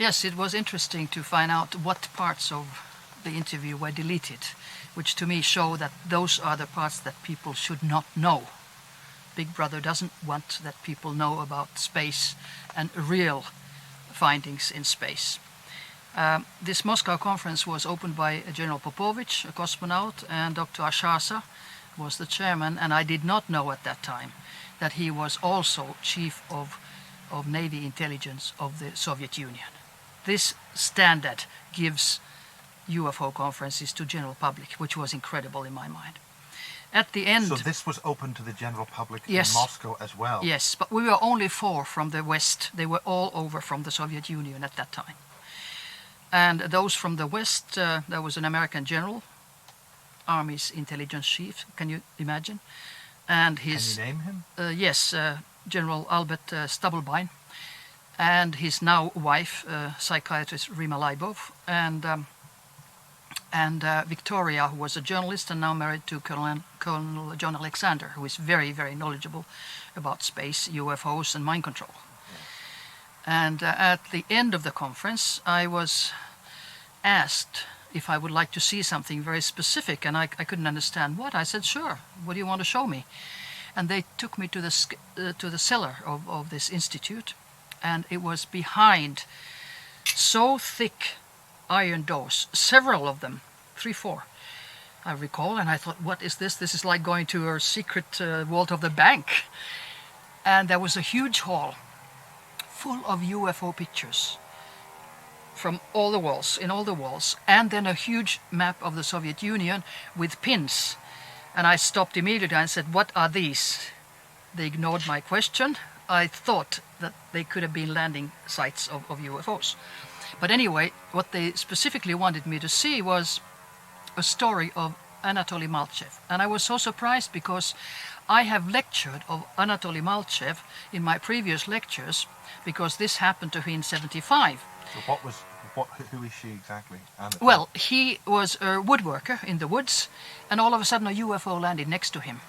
Yes, it was interesting to find out what parts of the interview were deleted, which to me show that those are the parts that people should not know. Big Brother doesn't want that people know about space and real findings in space. This Moscow conference was opened by General Popovich, a cosmonaut, and Dr. Ashasa was the chairman, and I did not know at that time that he was also chief of Navy intelligence of the Soviet Union. This standard gives UFO conferences to general public, which was incredible in my mind. At the end... So this was open to the general public yes, in Moscow as well? Yes, but we were only 4 from the West. They were all over from the Soviet Union at that time. And those from the West, there was an American general, Army's intelligence chief, can you imagine? And his... Can you name him? Yes, General Albert Stubblebine, and his now wife, psychiatrist Rima Leibov, and Victoria, who was a journalist and now married to Colonel John Alexander, who is very, very knowledgeable about space, UFOs, and mind control. And at the end of the conference, I was asked if I would like to see something very specific, and I couldn't understand what. I said, sure, what do you want to show me? And they took me to the cellar of this institute, and it was behind so thick iron doors, several of them, 3, 4, I recall, and I thought, what is this? This is like going to a secret vault of the bank. And there was a huge hall full of UFO pictures from all the walls, in all the walls, and then a huge map of the Soviet Union with pins. And I stopped immediately and said, what are these? They ignored my question. I thought that they could have been landing sites of UFOs. But anyway, what they specifically wanted me to see was a story of Anatoly Malchev. And I was so surprised because I have lectured of Anatoly Malchev in my previous lectures, because this happened to him in 1975. So who is she exactly? Anatoly? Well, he was a woodworker in the woods, and all of a sudden a UFO landed next to him.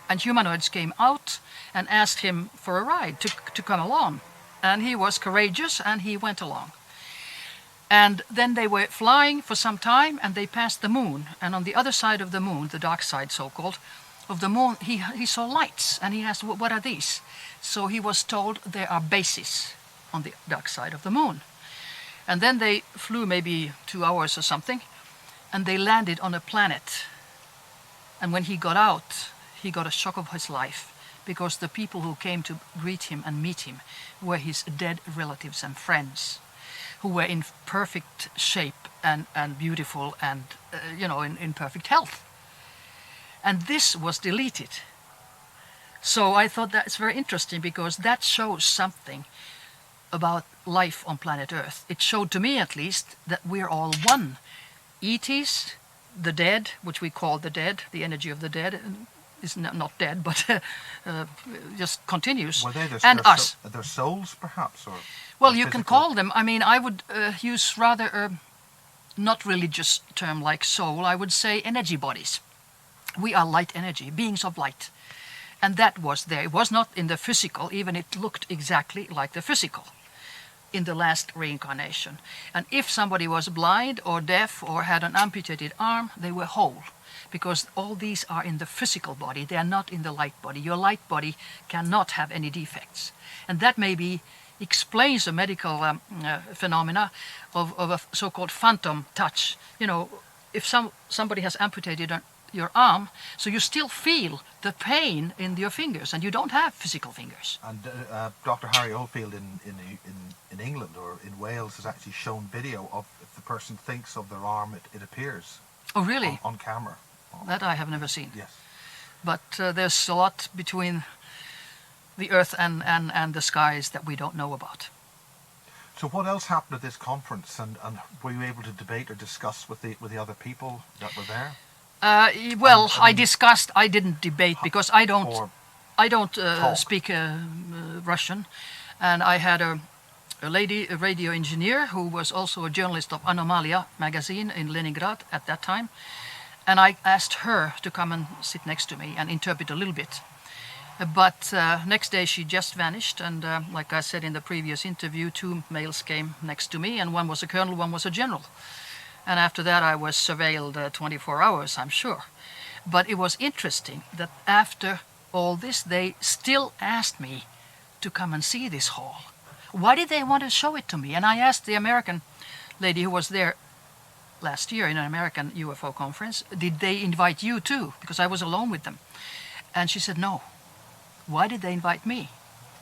And humanoids came out and asked him for a ride, to come along. And he was courageous, and he went along. And then they were flying for some time, and they passed the moon. And on the other side of the moon, the dark side so-called, of the moon, he saw lights, and he asked, what are these? So he was told there are bases on the dark side of the moon. And then they flew maybe 2 hours or something, and they landed on a planet. And when he got out, he got a shock of his life, because the people who came to greet him and meet him were his dead relatives and friends, who were in perfect shape and beautiful and, in perfect health. And this was deleted. So I thought that's very interesting, because that shows something about life on planet Earth. It showed to me, at least, that we're all one. ETs, the dead, which we call the dead, the energy of the dead, is not dead, but just continues. Were they and us. Their souls, perhaps? Or well, you can call them. I mean, I would use rather a not religious term like soul. I would say energy bodies. We are light energy, beings of light. And that was there. It was not in the physical, even it looked exactly like the physical in the last reincarnation. And if somebody was blind or deaf or had an amputated arm, they were whole, because all these are in the physical body. They are not in the light body. Your light body cannot have any defects. And that maybe explains the medical phenomena of a so-called phantom touch. If somebody has amputated your arm, so you still feel the pain in your fingers, and you don't have physical fingers. And Dr. Harry Oldfield in England or in Wales has actually shown video of, if the person thinks of their arm, it appears. Oh, really? On camera. That I have never seen. Yes. But there's a lot between the earth and the skies that we don't know about. So what else happened at this conference, and were you able to debate or discuss with the other people that were there? Well, I didn't debate, because I don't speak Russian, and I had a lady, a radio engineer, who was also a journalist of Anomalia magazine in Leningrad at that time, and I asked her to come and sit next to me and interpret a little bit. But next day she just vanished, and like I said in the previous interview, 2 males came next to me, and one was a colonel, one was a general. And after that I was surveilled 24 hours, I'm sure. But it was interesting that after all this, they still asked me to come and see this hall. Why did they want to show it to me? And I asked the American lady who was there last year in an American UFO conference, did they invite you too? Because I was alone with them. And she said, no. Why did they invite me?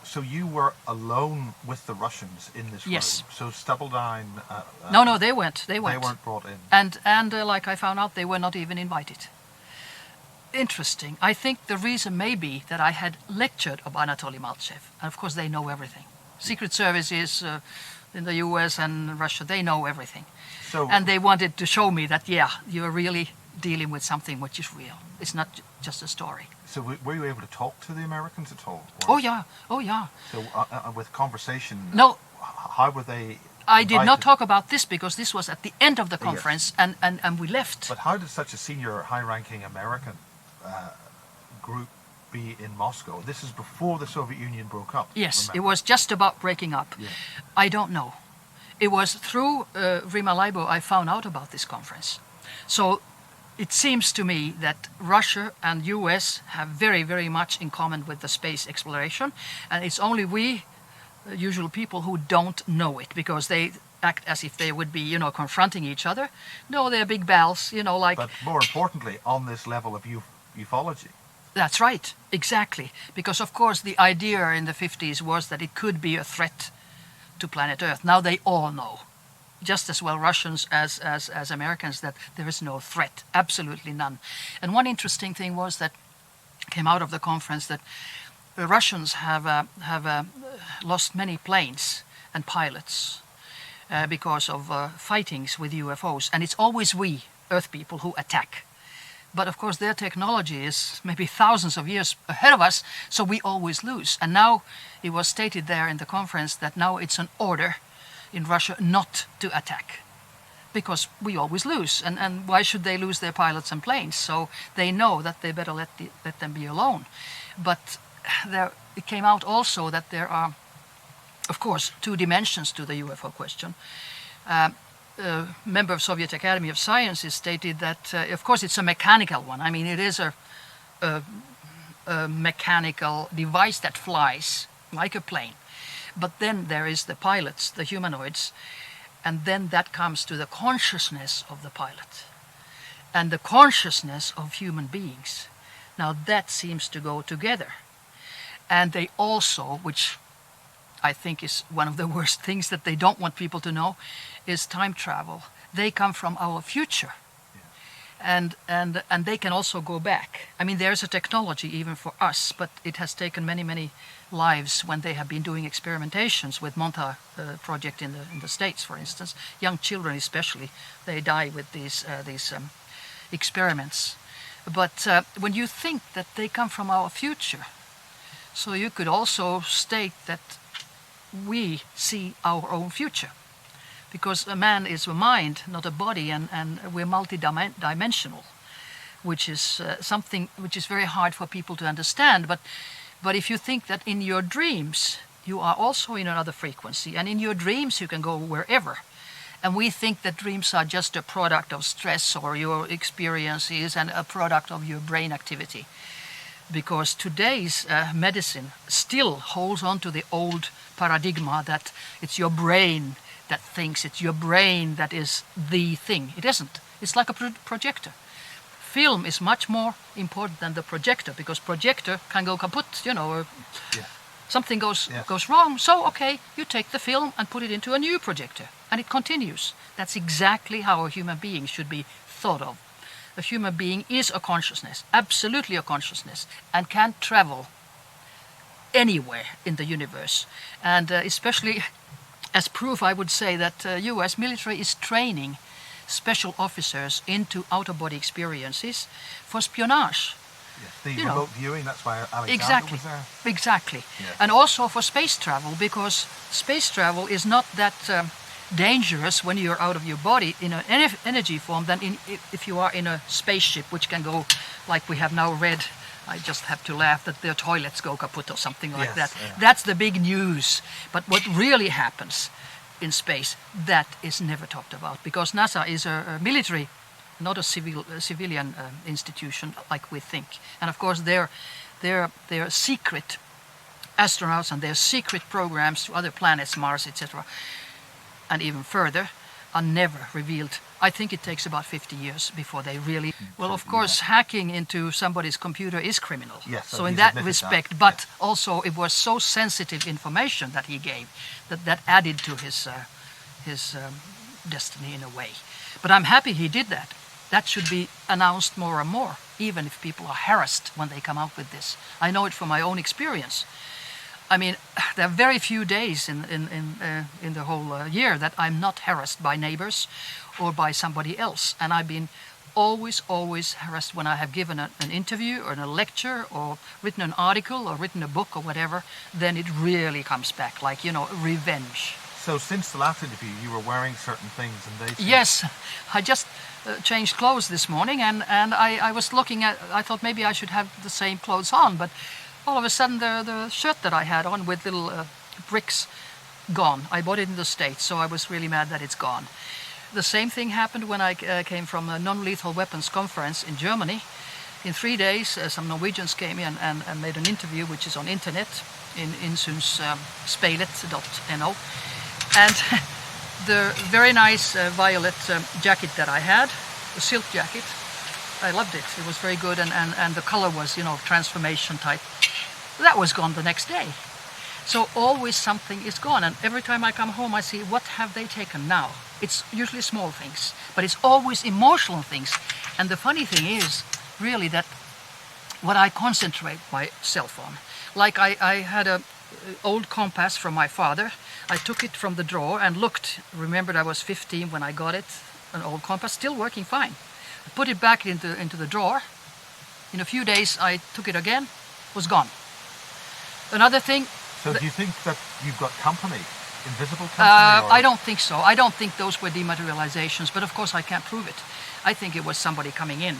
So you were alone with the Russians in this room? Yes. So Stubbeldine... No, they went. They weren't brought in? And like I found out, they were not even invited. Interesting. I think the reason may be that I had lectured of Anatoly Malchev. And of course they know everything. Secret services in the US and Russia, they know everything. So, and they wanted to show me that, yeah, you're really dealing with something which is real. It's not just a story. So were you able to talk to the Americans at all? Oh yeah, oh yeah. So with conversation, no, how were they I did not talk about this because this was at the end of the conference, yes. and we left. But how did such a senior, high-ranking American group be in Moscow? This is before the Soviet Union broke up. Yes, remember? it was just about breaking up. Yeah. I don't know. It was through Rima Leibo I found out about this conference. So it seems to me that Russia and US have very, very much in common with the space exploration, and it's only we, usual people, who don't know it, because they act as if they would be, you know, confronting each other. No, they're big pals, you know, like... But more importantly, on this level of ufology. That's right, exactly. Because, of course, the idea in the 50s was that it could be a threat to planet Earth. Now they all know, just as well Russians as Americans, that there is no threat, absolutely none. And one interesting thing was that came out of the conference, that the Russians have lost many planes and pilots because of fightings with UFOs. And it's always we, Earth people, who attack. But of course their technology is maybe thousands of years ahead of us, so we always lose. And now it was stated there in the conference that now it's an order in Russia not to attack, because we always lose. And why should they lose their pilots and planes? So they know that they better let them be alone. But it came out also that there are, of course, 2 dimensions to the UFO question. A member of Soviet Academy of Sciences stated that, of course, it's a mechanical one. I mean, it is a mechanical device that flies like a plane. But then there is the pilots, the humanoids, and then that comes to the consciousness of the pilot and the consciousness of human beings. Now that seems to go together. And they also, which I think is one of the worst things that they don't want people to know, is time travel. They come from our future. And they can also go back. I mean, there's a technology even for us, but it has taken many, many lives when they have been doing experimentations with Monta project in the States, for instance. Young children especially, they die with these experiments. But when you think that they come from our future, so you could also state that we see our own future. Because a man is a mind, not a body, and we're multidimensional, which is something which is very hard for people to understand. But if you think that in your dreams you are also in another frequency, and in your dreams you can go wherever, and we think that dreams are just a product of stress or your experiences and a product of your brain activity, because today's medicine still holds on to the old paradigm that it's your brain that thinks, it's your brain that is the thing. It isn't. It's like a projector. Film is much more important than the projector, because projector can go kaput, you know, or something goes wrong. So, okay, you take the film and put it into a new projector, and it continues. That's exactly how a human being should be thought of. A human being is a consciousness, absolutely a consciousness, and can travel anywhere in the universe. And especially as proof, I would say that US military is training special officers into out-of-body experiences for espionage. Yes, the remote viewing, that's why Alexander exactly, was there. Exactly. Yes. And also for space travel, because space travel is not that dangerous when you're out of your body in an energy form than if you are in a spaceship, which can go, like we have now read I just have to laugh that their toilets go kaput or something like Yes, that. yeah. That's the big news. But what really happens in space, that is never talked about, because NASA is a military, not a civilian institution like we think. And of course, their secret astronauts and their secret programs to other planets, Mars, etc., and even further, are never revealed. I think it takes about 50 years before they really... Well, of course, hacking into somebody's computer is criminal. Yes, so in he's that admitted respect, that, but yes. also it was so sensitive information that he gave that added to his destiny in a way. But I'm happy he did that. That should be announced more and more, even if people are harassed when they come out with this. I know it from my own experience. I mean, there are very few days in the whole year that I'm not harassed by neighbors or by somebody else. And I've been always harassed when I have given an interview or a lecture or written an article or written a book or whatever. Then it really comes back, like, you know, revenge. So since the last interview, you were wearing certain things, and they... Yes, I just changed clothes this morning, and I was looking at... I thought maybe I should have the same clothes on, but all of a sudden the shirt that I had on with little bricks gone. I bought it in the States, so I was really mad that it's gone. The same thing happened when I came from a non-lethal weapons conference in Germany. In 3 days, some Norwegians came in and made an interview, which is on internet, in insynsspeilet.no. And the very nice violet jacket that I had, the silk jacket, I loved it. It was very good, and the color was, you know, transformation type. That was gone the next day. So always something is gone, and every time I come home I see, what have they taken now? It's usually small things, but it's always emotional things. And the funny thing is, really, that what I concentrate myself on, like I had a old compass from my father. I took it from the drawer and looked. Remembered I was 15 when I got it, an old compass, still working fine. I put it back into the drawer. In a few days I took it again, was gone. Another thing... So do you think that you've got company? Invisible company? I don't think so. I don't think those were dematerializations, but of course I can't prove it. I think it was somebody coming in.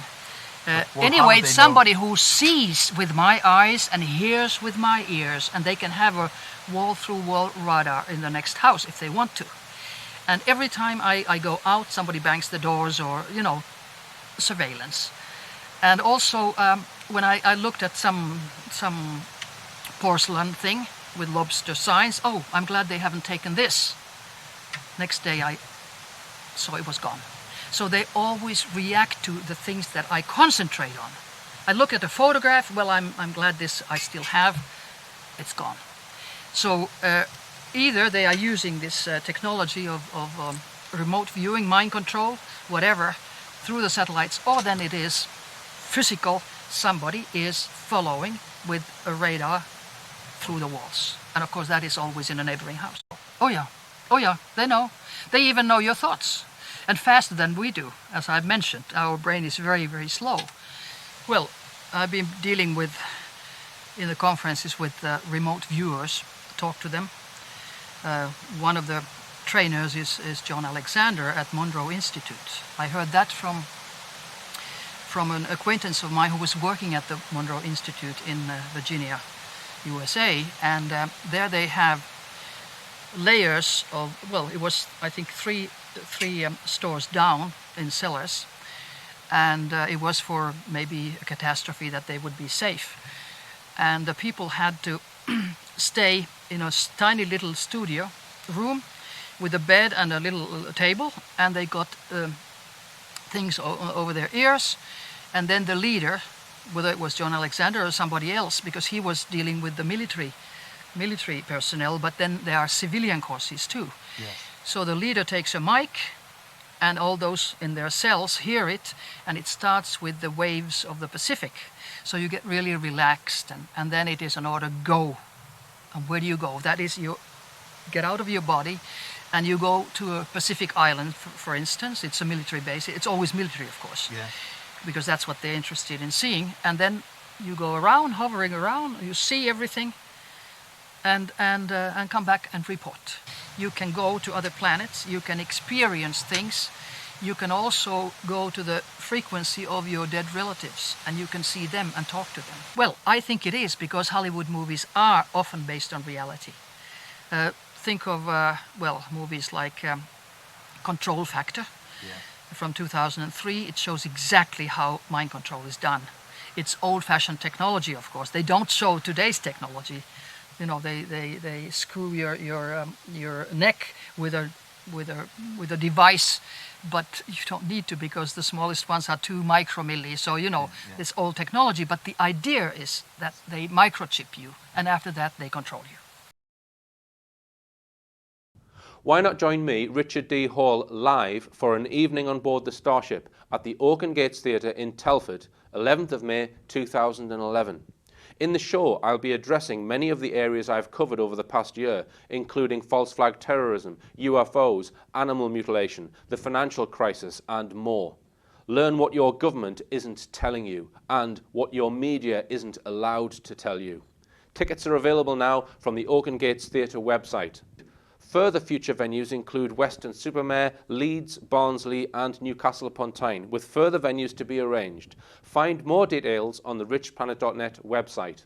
Anyway, it's somebody who sees with my eyes and hears with my ears, and they can have a wall-through-wall radar in the next house if they want to. And every time I go out, somebody bangs the doors, or, you know, surveillance. And also, when I looked at some porcelain thing with lobster signs, oh, I'm glad they haven't taken this. Next day I saw it was gone. So they always react to the things that I concentrate on. I look at a photograph, well, I'm glad this I still have, it's gone. So either they are using this technology of remote viewing, mind control, whatever, through the satellites, or then it is physical, somebody is following with a radar through the walls. And of course that is always in a neighboring house. Oh yeah, they know. They even know your thoughts. And faster than we do, as I've mentioned. Our brain is very, very slow. Well, I've been dealing with, in the conferences, with remote viewers, talk to them. One of the trainers is John Alexander at Monroe Institute. I heard that from an acquaintance of mine who was working at the Monroe Institute in Virginia, USA, and there they have layers of, well, it was, I think, three stores down in cellars, and it was for maybe a catastrophe that they would be safe. And the people had to stay in a tiny little studio room with a bed and a little table, and they got things over their ears, and then the leader, whether it was John Alexander or somebody else, because he was dealing with the military personnel, but then there are civilian courses too. Yes. So the leader takes a mic, and all those in their cells hear it, and it starts with the waves of the Pacific. So you get really relaxed, and then it is an order, go. And where do you go? That is, you get out of your body and you go to a Pacific island, for instance. It's a military base. It's always military, of course, Yeah. because that's what they're interested in seeing. And then you go around, hovering around, you see everything, and come back and report. You can go to other planets, you can experience things, you can also go to the frequency of your dead relatives and you can see them and talk to them. Well, I think it is, because Hollywood movies are often based on reality. Think of, movies like Control Factor from 2003. It shows exactly how mind control is done. It's old-fashioned technology, of course. They don't show today's technology. You know, they screw your neck with a device, but you don't need to, because the smallest ones are 2 micromilli. So it's old technology. But the idea is that they microchip you, and after that they control you. Why not join me, Richard D. Hall, live for an evening on board the Starship at the Oaken Gates Theatre in Telford, 11th of May 2011. In the show, I'll be addressing many of the areas I've covered over the past year, including false flag terrorism, UFOs, animal mutilation, the financial crisis, and more. Learn what your government isn't telling you and what your media isn't allowed to tell you. Tickets are available now from the Oaken Gates Theatre website. Further future venues include Weston-super-Mare, Leeds, Barnsley and Newcastle-upon-Tyne, with further venues to be arranged. Find more details on the RICHPLANET.net website.